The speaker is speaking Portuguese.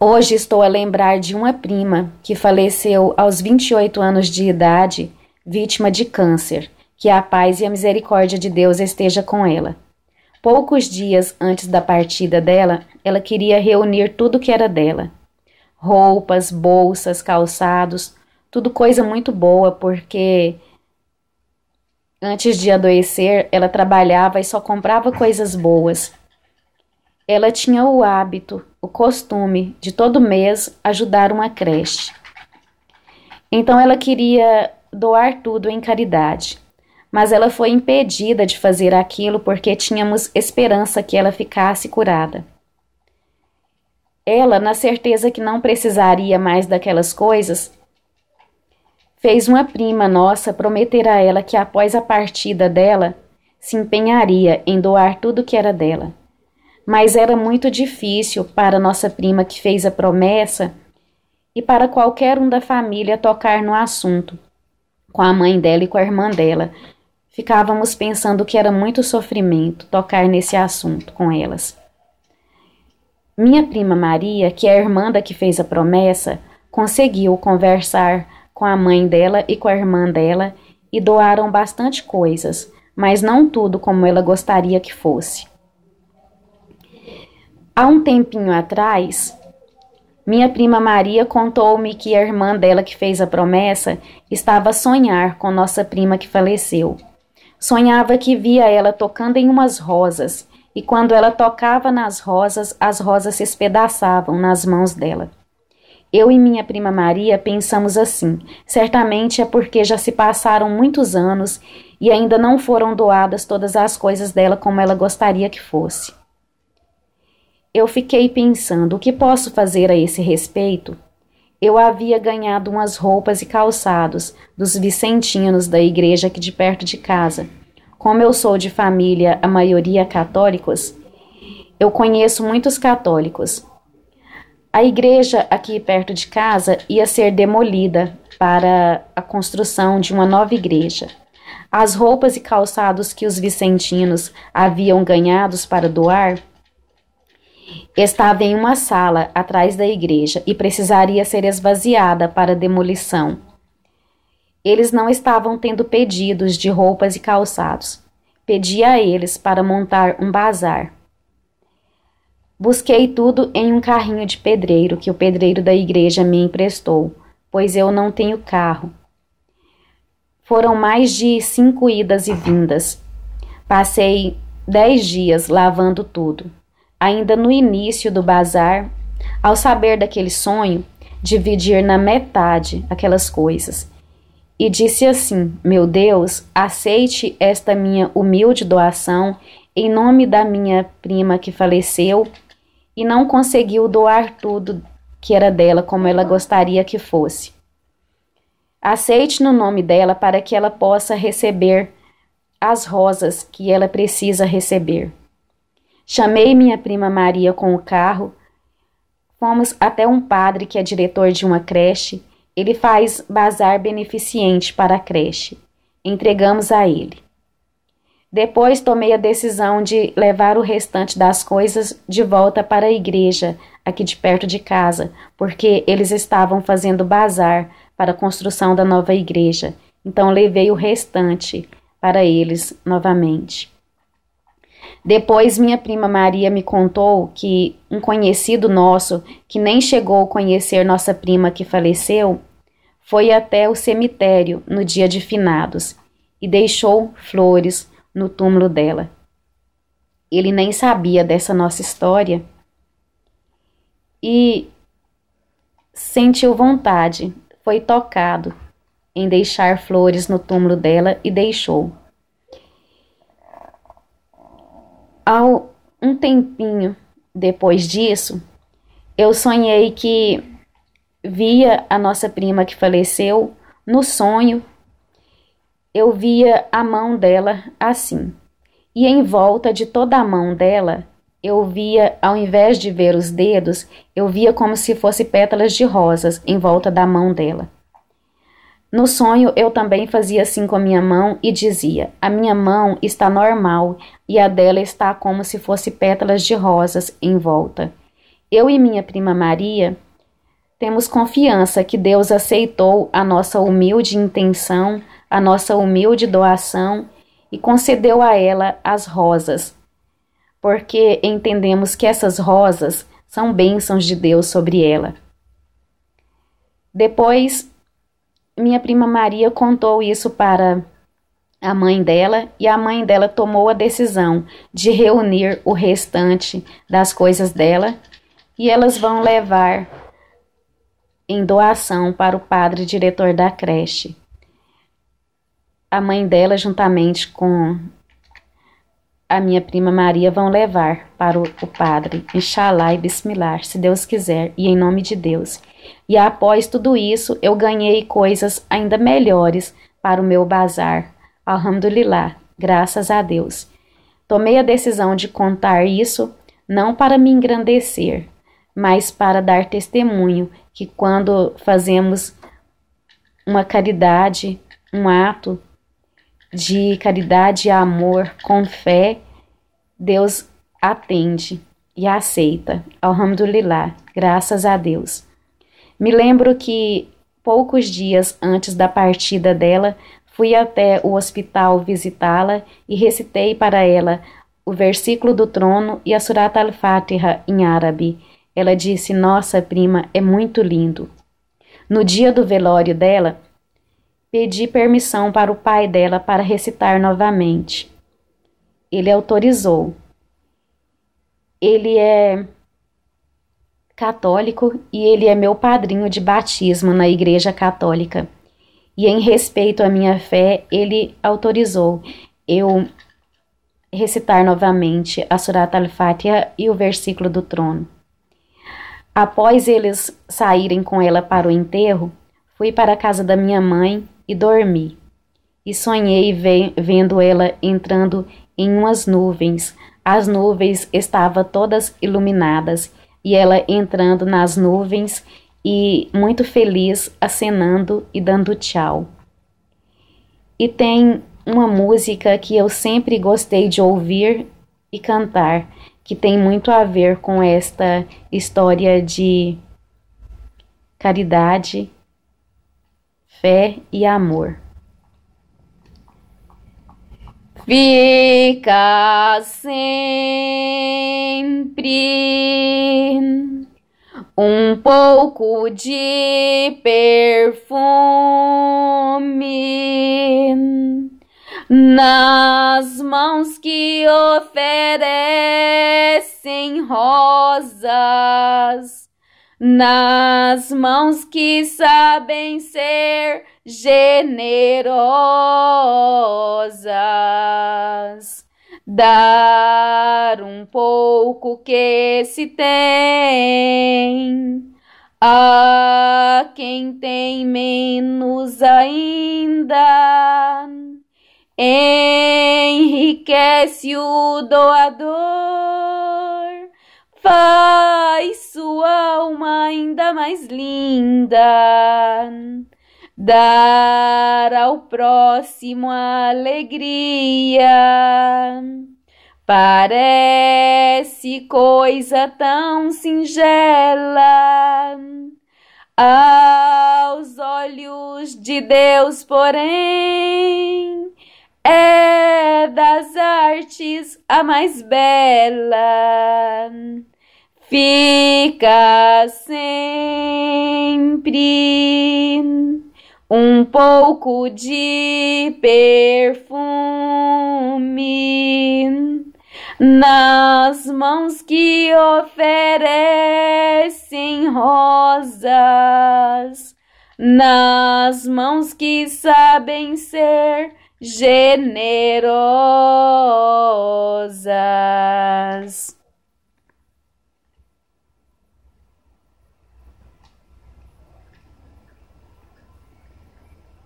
Hoje estou a lembrar de uma prima que faleceu aos 28 anos de idade, vítima de câncer. Que a paz e a misericórdia de Deus esteja com ela. Poucos dias antes da partida dela, ela queria reunir tudo que era dela. Roupas, bolsas, calçados, tudo coisa muito boa, porque antes de adoecer, ela trabalhava e só comprava coisas boas. Ela tinha o hábito, o costume de todo mês ajudar uma creche. Então ela queria doar tudo em caridade, mas ela foi impedida de fazer aquilo porque tínhamos esperança que ela ficasse curada. Ela, na certeza que não precisaria mais daquelas coisas, fez uma prima nossa prometer a ela que após a partida dela se empenharia em doar tudo que era dela. Mas era muito difícil para nossa prima que fez a promessa e para qualquer um da família tocar no assunto, com a mãe dela e com a irmã dela. Ficávamos pensando que era muito sofrimento tocar nesse assunto com elas. Minha prima Maria, que é a irmã da que fez a promessa, conseguiu conversar com a mãe dela e com a irmã dela e doaram bastante coisas, mas não tudo como ela gostaria que fosse. Há um tempinho atrás, minha prima Maria contou-me que a irmã dela que fez a promessa estava a sonhar com nossa prima que faleceu. Sonhava que via ela tocando em umas rosas e quando ela tocava nas rosas, as rosas se espedaçavam nas mãos dela. Eu e minha prima Maria pensamos assim, certamente é porque já se passaram muitos anos e ainda não foram doadas todas as coisas dela como ela gostaria que fosse. Eu fiquei pensando, o que posso fazer a esse respeito? Eu havia ganhado umas roupas e calçados dos vicentinos da igreja aqui de perto de casa. Como eu sou de família, a maioria católicos, eu conheço muitos católicos. A igreja aqui perto de casa ia ser demolida para a construção de uma nova igreja. As roupas e calçados que os vicentinos haviam ganhados para doar estava em uma sala atrás da igreja e precisaria ser esvaziada para demolição. Eles não estavam tendo pedidos de roupas e calçados. Pedi a eles para montar um bazar. Busquei tudo em um carrinho de pedreiro que o pedreiro da igreja me emprestou, pois eu não tenho carro. Foram mais de 5 idas e vindas. Passei 10 dias lavando tudo. Ainda no início do bazar, ao saber daquele sonho, dividir na metade aquelas coisas. E disse assim, meu Deus, aceite esta minha humilde doação em nome da minha prima que faleceu e não conseguiu doar tudo que era dela como ela gostaria que fosse. Aceite no nome dela para que ela possa receber as rosas que ela precisa receber. Chamei minha prima Maria com o carro, fomos até um padre que é diretor de uma creche, ele faz bazar beneficente para a creche, entregamos a ele. Depois tomei a decisão de levar o restante das coisas de volta para a igreja, aqui de perto de casa, porque eles estavam fazendo bazar para a construção da nova igreja, então levei o restante para eles novamente. Depois minha prima Maria me contou que um conhecido nosso, que nem chegou a conhecer nossa prima que faleceu, foi até o cemitério no dia de finados e deixou flores no túmulo dela. Ele nem sabia dessa nossa história e sentiu vontade, foi tocado em deixar flores no túmulo dela e deixou. Um tempinho depois disso, eu sonhei que via a nossa prima que faleceu. No sonho, eu via a mão dela assim. E em volta de toda a mão dela, eu via, ao invés de ver os dedos, eu via como se fosse pétalas de rosas em volta da mão dela. No sonho, eu também fazia assim com a minha mão e dizia, a minha mão está normal e a dela está como se fosse pétalas de rosas em volta. Eu e minha prima Maria temos confiança que Deus aceitou a nossa humilde intenção, a nossa humilde doação e concedeu a ela as rosas, porque entendemos que essas rosas são bênçãos de Deus sobre ela. Depois, minha prima Maria contou isso para a mãe dela e a mãe dela tomou a decisão de reunir o restante das coisas dela e elas vão levar em doação para o padre diretor da creche. A mãe dela, juntamente com a minha prima Maria, vão levar para o padre, Inshallah e Bismillah, se Deus quiser, e em nome de Deus. E após tudo isso, eu ganhei coisas ainda melhores para o meu bazar. Alhamdulillah, graças a Deus. Tomei a decisão de contar isso, não para me engrandecer, mas para dar testemunho que quando fazemos uma caridade, um ato de caridade e amor com fé, Deus atende e aceita. Alhamdulillah, graças a Deus. Me lembro que poucos dias antes da partida dela, fui até o hospital visitá-la e recitei para ela o versículo do trono e a Surat al-Fatiha em árabe. Ela disse: nossa, prima, é muito lindo. No dia do velório dela, pedi permissão para o pai dela para recitar novamente. Ele autorizou. Ele é católico e ele é meu padrinho de batismo na Igreja Católica. E em respeito à minha fé, ele autorizou eu recitar novamente a Surat al-Fatiha e o versículo do trono. Após eles saírem com ela para o enterro, fui para a casa da minha mãe e dormi. E sonhei vendo ela entrando em umas nuvens. As nuvens estavam todas iluminadas e ela entrando nas nuvens e muito feliz, acenando e dando tchau. E tem uma música que eu sempre gostei de ouvir e cantar, que tem muito a ver com esta história de caridade, fé e amor. Fica sempre um pouco de perfume nas mãos que oferecem rosas, nas mãos que sabem ser generosas. Dar um pouco que se tem a quem tem menos ainda. Enriquece o doador, faz sua alma ainda mais linda. Dar ao próximo alegria parece coisa tão singela aos olhos de Deus, porém é das artes a mais bela. Fica sempre um pouco de perfume nas mãos que oferecem rosas, nas mãos que sabem ser generosas.